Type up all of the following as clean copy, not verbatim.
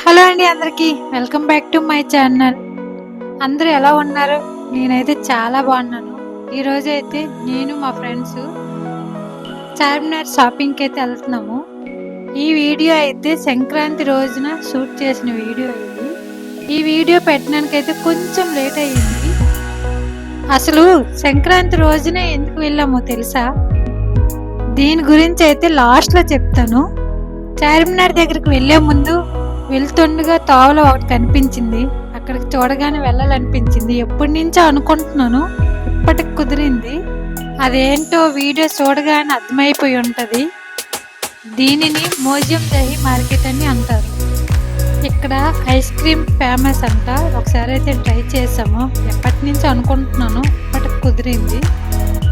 Hello అండి అందరికి welcome back to my channel. అందరూ ఎలా ఉన్నారు? నేనైతే చాలా బాగున్నాను. ఈరోజు అయితే నేను మా ఫ్రెండ్స్ చార్మినార్ షాపింగ్కి అయితే వెళ్తున్నాము. ఈ వీడియో అయితే సంక్రాంతి రోజున షూట్ చేసిన వీడియో ఇది. ఈ వీడియో పెట్టడానికైతే కొంచెం లేట్ అయ్యింది. అసలు సంక్రాంతి రోజునే ఎందుకు వెళ్ళామో తెలుసా? దీని గురించి అయితే లాస్ట్లో చెప్తాను. చార్మినార్ దగ్గరికి వెళ్ళే ముందు వెళ్తుండగా తోవలో ఒకటి కనిపించింది. అక్కడికి చూడగానే వెళ్ళాలనిపించింది. ఎప్పటి నుంచో అనుకుంటున్నాను, ఇప్పటికి కుదిరింది. అదేంటో వీడియో చూడగానే అర్థమైపోయి ఉంటుంది. దీనిని మోజియం దహి మార్కెట్ అని అంటారు. ఇక్కడ ఐస్ క్రీమ్ ఫేమస్ అంట. ఒకసారి అయితే ట్రై చేసాము. ఎప్పటి నుంచో అనుకుంటున్నాను, ఇప్పటికి కుదిరింది.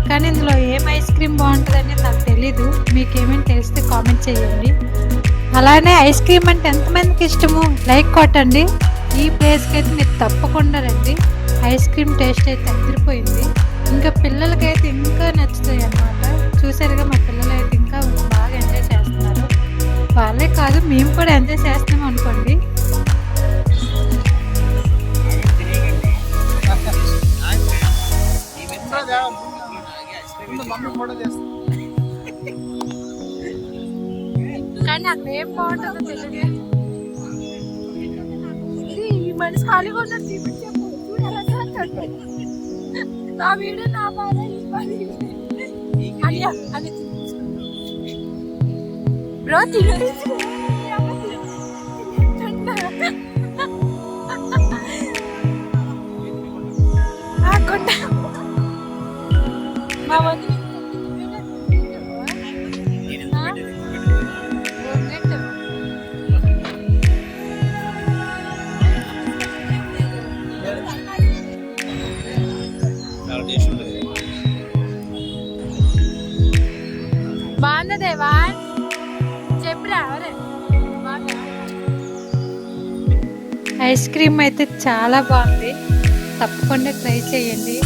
కానీ ఇందులో ఏం ఐస్ క్రీమ్ బాగుంటుందని నాకు తెలీదు. మీకేమేమి తెలిస్తే కామెంట్ చేయండి. అలానే ఐస్ క్రీమ్ అంటే ఎంతమందికి ఇష్టము లైక్ కొట్టండి. ఈ ప్లేస్కి అయితే మీరు తప్పకుండా రండి. ఐస్ క్రీమ్ టేస్ట్ అయితే అదిరిపోయింది. ఇంకా పిల్లలకైతే ఇంకా నచ్చుతాయి అన్నమాట. చూసారుగా మా పిల్లలు అయితే ఇంకా బాగా ఎంజాయ్ చేస్తున్నారు. వాళ్ళే కాదు, మేము కూడా ఎంజాయ్ చేస్తాం అనుకోండి. కానీ అక్కడ ఏం బాగుంటుందో తెలియదు. ఈ మనిషి ఖాళీగా ఉన్నట్టు చూపించాము. నా వీడియో నా బాధ అని బ్రో మా వదిలి బాగున్నదేవా చెప్పురా. ఐస్ క్రీమ్ అయితే చాలా బాగుంది. తప్పకుండా ట్రై చేయండి.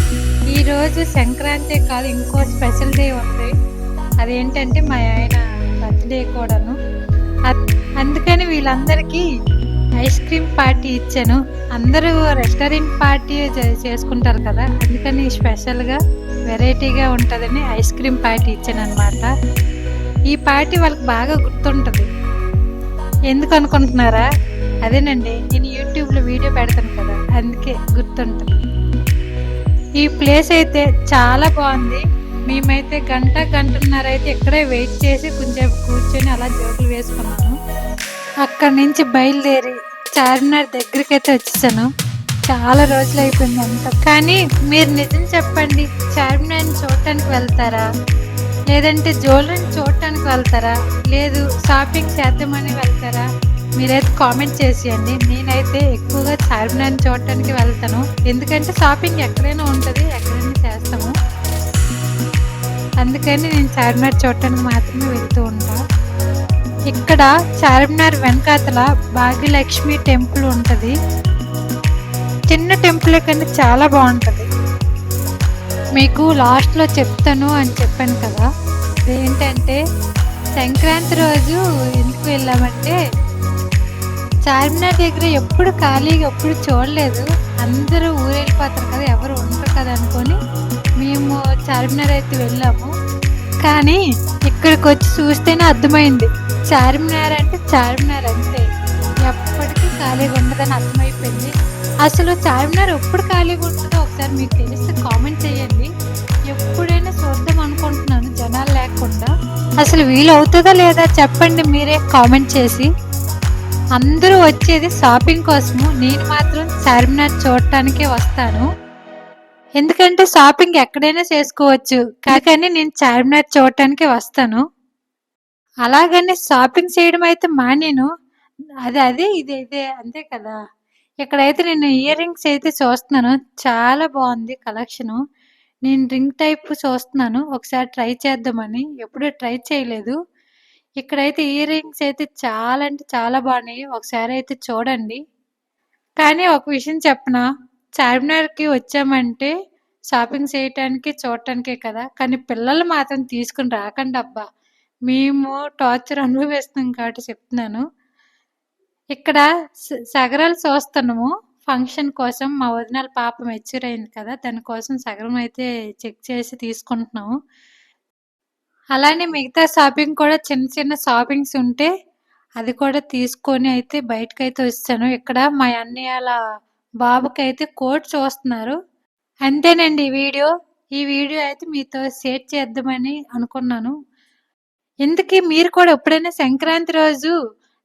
ఈరోజు సంక్రాంతి కాదు, ఇంకో స్పెషల్ డే ఉంది. అదేంటంటే మా ఆయన బర్త్డే కూడాను. అందుకని వీళ్ళందరికీ ఐస్ క్రీమ్ పార్టీ ఇచ్చాను. అందరూ రెస్టారెంట్ పార్టీ చేసుకుంటారు కదా, అందుకని స్పెషల్గా వెరైటీగా ఉంటుందని ఐస్ క్రీమ్ పార్టీ ఇచ్చాను అనమాట. ఈ పార్టీ వాళ్ళకి బాగా గుర్తుంటుంది. ఎందుకు అనుకుంటున్నారా? అదేనండి, నేను యూట్యూబ్లో వీడియో పెడతాను కదా, అందుకే గుర్తుంటుంది. ఈ ప్లేస్ అయితే చాలా బాగుంది. మేమైతే గంటన్నర అయితే ఇక్కడే వెయిట్ చేసి కొంచెం కూర్చొని అలా జోకులు వేసుకున్నాను. అక్కడి నుంచి బయలుదేరి చార్మినార్ దగ్గరికి అయితే వచ్చేసాను. చాలా రోజులు అయిపోయింది అంత. కానీ మీరు నిజం చెప్పండి, చార్మినార్ని చూడటానికి వెళ్తారా, లేదంటే జ్యువెలరీని చూడటానికి వెళ్తారా, లేదు షాపింగ్ చేద్దామని వెళ్తారా? మీరైతే కామెంట్ చేసేయండి. నేనైతే ఎక్కువగా చార్మినార్ని చూడటానికి వెళ్తాను. ఎందుకంటే షాపింగ్ ఎక్కడైనా ఉంటుంది, ఎక్కడైనా చేస్తాము. అందుకని నేను చార్మినార్ చూడటానికి మాత్రమే వెళ్తూ ఉంటాను. ఇక్కడ చార్మినార్ వెనకాతల భాగ్యలక్ష్మి టెంపుల్ ఉంటుంది. చిన్న టెంపుల్ కానీ చాలా బాగుంటుంది. మీకు లాస్ట్లో చెప్తాను అని చెప్పాను కదా. ఏంటంటే సంక్రాంతి రోజు ఎందుకు వెళ్ళామంటే, చార్మినార్ దగ్గర ఎప్పుడు ఖాళీగా ఎప్పుడు చూడలేదు. అందరూ ఊరెళ్ళిపోతారు కదా, ఎవరు ఉండరు కదా అనుకొని మేము చార్మినార్ అయితే వెళ్ళాము. కానీ ఇక్కడికి వచ్చి చూస్తేనే అర్థమైంది, చార్మినార్ అంటే చార్మినార్ అంతే, ఎప్పటికీ ఖాళీగా ఉండదని అర్థమైపోయింది. అసలు చార్మినార్ ఎప్పుడు ఖాళీగా ఉంటుందో ఒకసారి మీకు తెలిస్తే కామెంట్ చేయండి. ఎప్పుడైనా చూద్దాం అనుకుంటున్నాను జనాలు లేకుండా. అసలు వీలు అవుతుందా లేదా చెప్పండి మీరే కామెంట్ చేసి. అందరూ వచ్చేది షాపింగ్ కోసము, నేను మాత్రం చార్మినార్ చూడటానికే వస్తాను. ఎందుకంటే షాపింగ్ ఎక్కడైనా చేసుకోవచ్చు, కానీ నేను చార్మినార్ చూడటానికే వస్తాను. అలాగని షాపింగ్ చేయడం అయితే మానేను. అదే ఇదే అంతే కదా. ఇక్కడైతే నేను ఇయర్ రింగ్స్ అయితే చూస్తున్నాను. చాలా బాగుంది కలెక్షను. నేను రింగ్ టైప్ చూస్తున్నాను, ఒకసారి ట్రై చేద్దామని. ఎప్పుడూ ట్రై చేయలేదు. ఇక్కడైతే ఇయర్ రింగ్స్ అయితే చాలా అంటే చాలా బాగున్నాయి. ఒకసారి అయితే చూడండి. కానీ ఒక విషయం చెప్పనా, చార్మినార్కి వచ్చామంటే షాపింగ్ చేయటానికి చూడటానికే కదా, కానీ పిల్లలు మాత్రం తీసుకుని రాకండి అబ్బా. మేము టార్చర్ అనుభవిస్తున్నాం కాబట్టి చెప్తున్నాను. ఇక్కడ సగరాలు చూస్తున్నాము. ఫంక్షన్ కోసం మా వదినల పాప మెచ్యూర్ అయింది కదా! దానికోసం సగరం అయితే చెక్ చేసి తీసుకుంటున్నాము. అలానే మిగతా షాపింగ్ కూడా చిన్న చిన్న షాపింగ్స్ ఉంటే అది కూడా తీసుకొని అయితే బయటకైతే వచ్చాను. ఇక్కడ మా అన్నయ్యల బాబుకైతే కోట్ చూస్తున్నారు. అంతేనండి ఈ వీడియో. ఈ వీడియో అయితే మీతో షేర్ చేద్దామని అనుకున్నాను. ఇంతకీ మీరు కూడా ఎప్పుడైనా సంక్రాంతి రోజు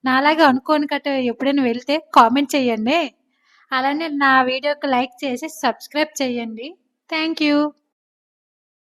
నాలాగా అనుకోని గట్ట ఎప్పుడైనా వెళ్తే కామెంట్ చేయండి. అలానే నా వీడియోకి లైక్ చేసి సబ్స్క్రైబ్ చేయండి. Thank you.